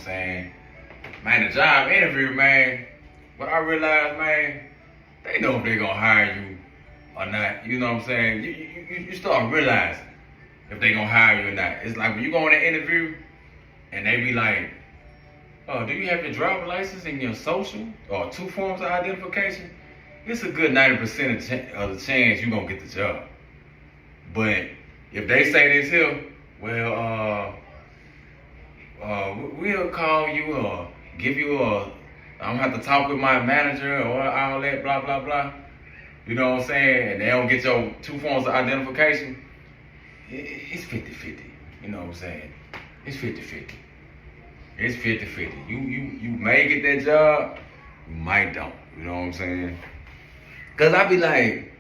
saying? Man, the job interview, man, but I realized, man, they know if they gonna hire you or not. You know what I'm saying? You start realizing if they gonna hire you or not. It's like when you go on an interview and they be like, oh, do you have your driver's license and your social or 2 forms of identification? It's a good 90% of the chance you gonna get the job. But if they say this here, well, we'll call you or give you I'm gonna have to talk with my manager or all that, blah, blah, blah. You know what I'm saying? And they don't get your 2 forms of identification. It's 50-50. You know what I'm saying? It's 50-50. It's 50-50. You may get that job, you might don't. You know what I'm saying? Cause I be like,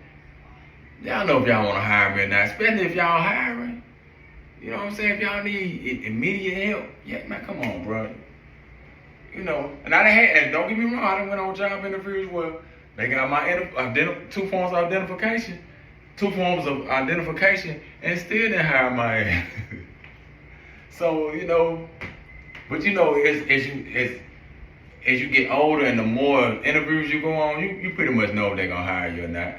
y'all know if y'all wanna hire me or not, especially if y'all hiring. You know what I'm saying? If y'all need immediate help, yeah, man, come on, bro. You know, and I done had, and don't get me wrong, I done went on job interviews where they got my 2 forms of identification, 2 forms of identification, and still didn't hire my ass. So, you know, but you know, as you get older and the more interviews you go on, you pretty much know if they're gonna hire you or not.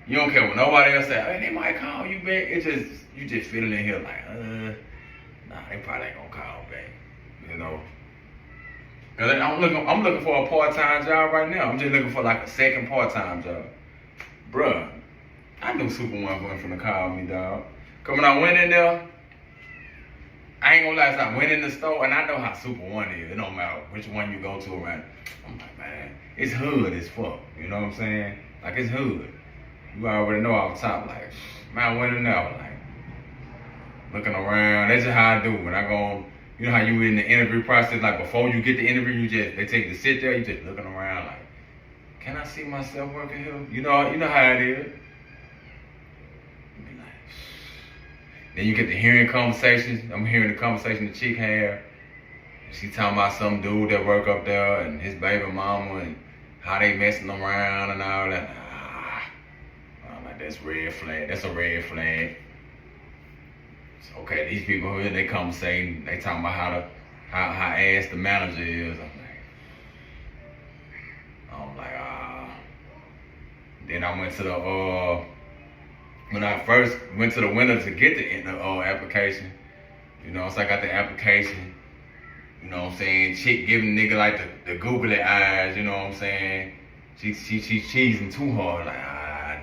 You don't care what nobody else say, hey, they might call you back. It's just, you just feeling in here like, nah, they probably ain't gonna call back, you know. Cause I'm looking for a part-time job right now. I'm just looking for like a second part-time job. Bruh, I knew Super One wasn't finna call me, dog. Cause when I went in there, I ain't gonna lie, so I went in the store and I know how Super One is. It don't matter which one you go to around. I'm like, man, it's hood as fuck. You know what I'm saying? Like, it's hood. You already know off the top, like, man, I went in there, like, looking around. That's just how I do. When I go, you know how you in the interview process, like before you get the interview, they take you to sit there, you just looking around like, can I see myself working here? You know how it is. You be like, then you get to hearing conversations. I'm hearing the conversation the chick had. She talking about some dude that work up there and his baby mama and how they messing around and all that. I'm like, that's red flag. That's a red flag. So, okay, these people here, they conversating, they talking about how ass the manager is. I'm like, Then I went to the when I first went to the window to get the application, you know, so I got the application, you know what I'm saying, chick giving nigga like the googly eyes, you know what I'm saying, she's cheesing too hard, like,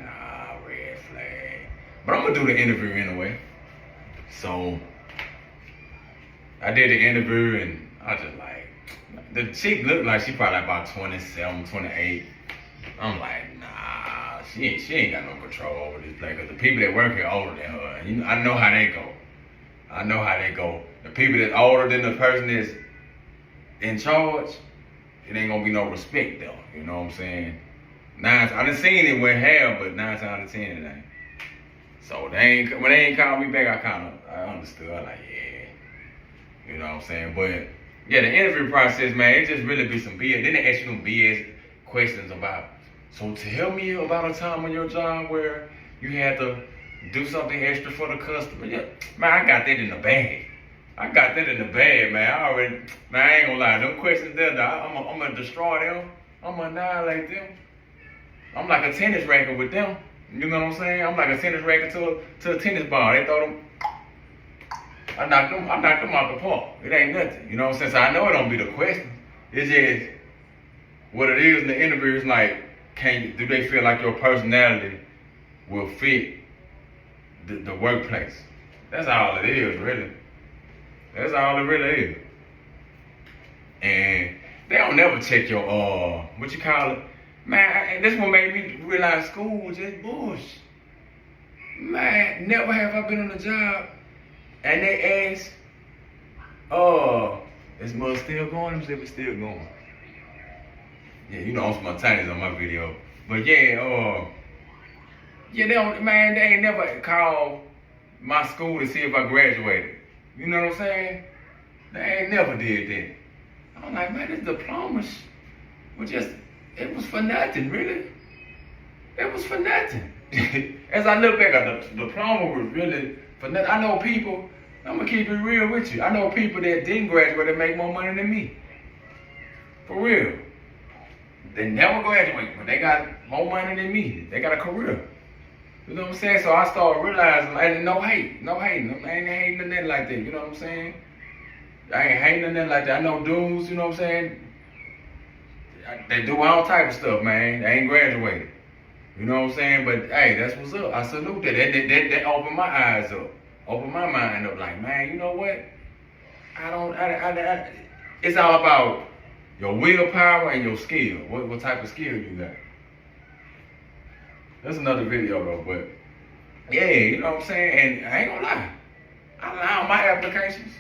nah, red flag. But I'm gonna do the interview anyway. So, I did the interview and I just like, the chick looked like she probably about 27, 28. I'm like, nah, she ain't got no control over this place. Cause the people that work here older than her. And I know how they go. The people that's older than the person that's in charge, it ain't gonna be no respect though. You know what I'm saying? I done seen it with hair, but 9 times out of 10 it ain't. So when they ain't called me back, I understood. I like, yeah. You know what I'm saying? But yeah, the interview process, man, it just really be some BS. Then they ask you some BS questions about, so tell me about a time on your job where you had to do something extra for the customer. Yeah, man, I got that in the bag. Man. I ain't gonna lie. Them questions there, I'm gonna destroy them. I'm gonna annihilate them. I'm like a tennis racket with them. You know what I'm saying? I'm like a tennis racket to a tennis ball. They throw them. I knocked them out the park. It ain't nothing. You know what I'm saying? So I know it don't be the question. It's just what it is in the interview is like, do they feel like your personality will fit the workplace? That's all it is, really. That's all it really is. And they don't never check your what you call it? Man, this one made me realize school was just bullshit. Man, never have I been on a job and they ask, is mud still going? Let me see if it's still going. Yeah, you know I'm spontaneous on my video. But yeah, they ain't never called my school to see if I graduated. You know what I'm saying? They ain't never did that. I'm like, man, this diplomas was just, it was for nothing, really. It was for nothing. As I look back at the diploma was really for nothing. I know people, I'm gonna keep it real with you. I know people that didn't graduate that make more money than me. For real. They never graduate, but they got more money than me. They got a career. You know what I'm saying? So I started realizing, and no hate. I ain't hating nothing like that. You know what I'm saying? I ain't hating nothing like that. I know dudes, you know what I'm saying? They do all type of stuff, man. They ain't graduated. You know what I'm saying? But hey, that's what's up. I salute that. That opened my eyes up. Opened my mind up. Like, man, you know what? It's all about your willpower and your skill. What type of skill you got? That's another video though, but yeah, you know what I'm saying? And I ain't gonna lie. I lie on my applications.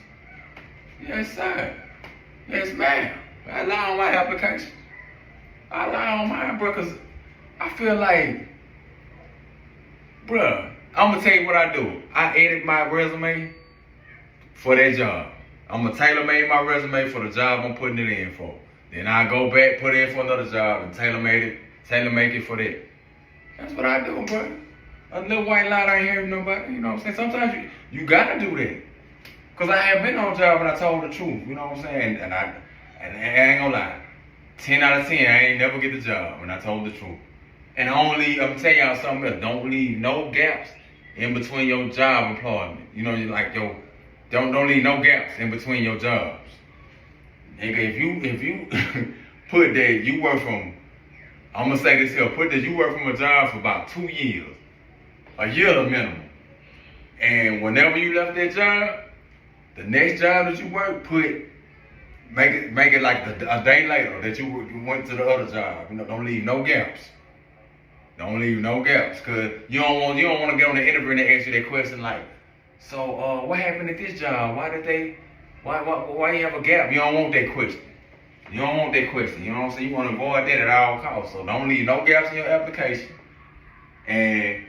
Yes, sir. Yes, ma'am. I lie on my applications. I lie on mine, bro, because I feel like, bruh, I'm going to tell you what I do. I edit my resume for that job. I'm going to tailor-make my resume for the job I'm putting it in for. Then I go back, put it in for another job, and tailor-make it for that. That's what I do, bro. A little white lie I ain't hearing nobody, you know what I'm saying? Sometimes you got to do that. Because I have been on a job and I told the truth, you know what I'm saying? And I ain't gonna lie. 10 out of 10, I ain't never get the job when I told the truth. And I'm gonna tell y'all something else. Don't leave no gaps in between your job employment. You know, you like don't leave no gaps in between your jobs. Nigga, if you put that you work from, I'm gonna say this here, put that you work from a job for about 2 years, a year minimum. And whenever you left that job, the next job that you work, make it like a day later that you went to the other job. You know, don't leave no gaps. Don't leave no gaps, cause you don't want to get on the interview and they ask you that question like, so what happened at this job? Why you have a gap? You don't want that question. You don't want that question. You know what I'm saying? You want to avoid that at all costs. So don't leave no gaps in your application. And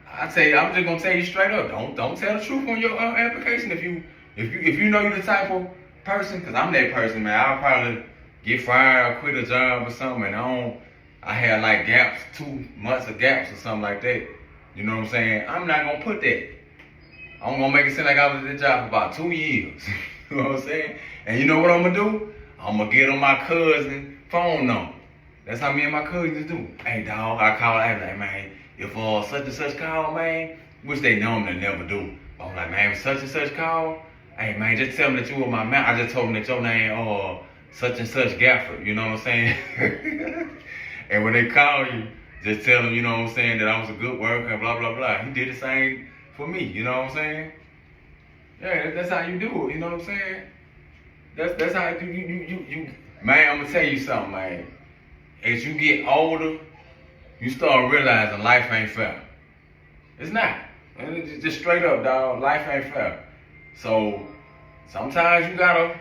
I'm just gonna tell you straight up. Don't tell the truth on your application if you know you're the type of person. Cause I'm that person, man. I'll probably get fired or quit a job or something. And I had like gaps, 2 months of gaps or something like that. You know what I'm saying? I'm not gonna put that. I'm gonna make it seem like I was at the job for about 2 years. You know what I'm saying? And you know what I'm gonna do? I'm gonna get on my cousin's phone number. That's how me and my cousins do. Hey, dog, I call. I be like, man, if such and such call, man, which they normally never do. But I'm like, man, if such and such call, hey, man, just tell them that you were my man. I just told them that your name, such and such Gafford. You know what I'm saying? And when they call you, just tell them, you know what I'm saying, that I was a good worker, blah, blah, blah. He did the same for me, you know what I'm saying? Yeah, that's how you do it, you know what I'm saying? That's how you man, I'm gonna tell you something, man. As you get older, you start realizing life ain't fair. It's not. It's just straight up, dog. Life ain't fair. So sometimes you gotta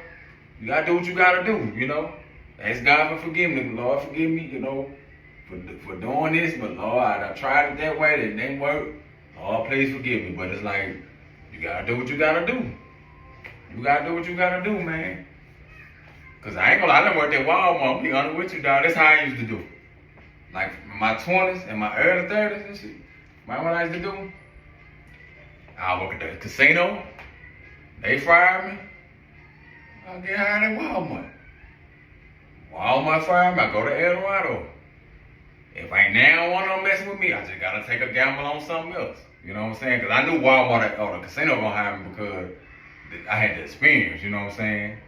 do what you gotta do, you know? Ask God for forgiveness. Lord, forgive me, you know, for doing this, but Lord, I tried it that way, it didn't work. Lord, please forgive me. But it's like, you gotta do what you gotta do. You gotta do what you gotta do, man. Cause I ain't gonna lie, I done worked at Walmart. I'm be honest with you, dog. That's how I used to do. Like my 20s and my early 30s and shit. Remember what I used to do? I work at the casino. They fired me. I get hired at Walmart. Walmart fired me. I go to El Dorado. If ain't now one of them messing with me, I just gotta take a gamble on something else. You know what I'm saying? Cause I knew Walmart or the casino gonna hire me because I had the experience. You know what I'm saying?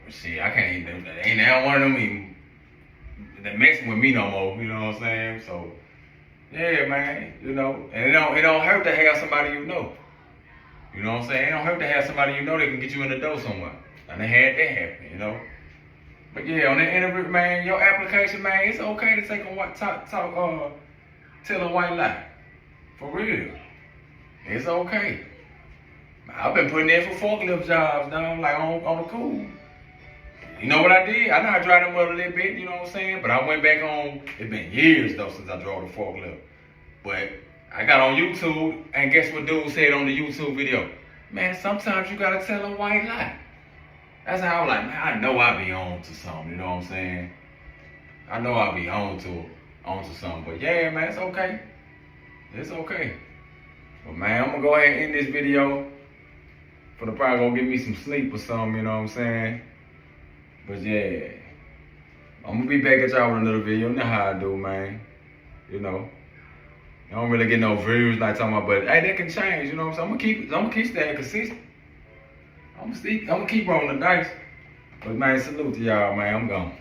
But shit, I can't even. Ain't now one of them even that messing with me no more. You know what I'm saying? So yeah, man. You know, and it don't hurt to have somebody you know. You know what I'm saying? It don't hurt to have somebody you know that can get you in the door somewhere. And they had that happen. You know. But yeah, on the interview, man, your application, man, it's okay to take tell a white lie. For real. It's okay. I've been putting in for forklift jobs now, like on the cool. You know what I did? I know I drive them a little bit, you know what I'm saying? But I went back home, it's been years though since I drove the forklift. But I got on YouTube, and guess what dude said on the YouTube video? Man, sometimes you gotta tell a white lie. That's how I was like, man, I know I be on to something, you know what I'm saying? I know I be on to something. But yeah, man, it's okay. It's okay. But man, I'm gonna go ahead and end this video. For the probably gonna give me some sleep or something, you know what I'm saying? But yeah, I'm gonna be back at y'all with another video. You know how I do, man. You know, I don't really get no views like talking about, but hey, that can change. You know what I'm saying? I'm gonna keep staying consistent. I'm gonna keep rolling the dice. But man, salute to y'all, man. I'm gone.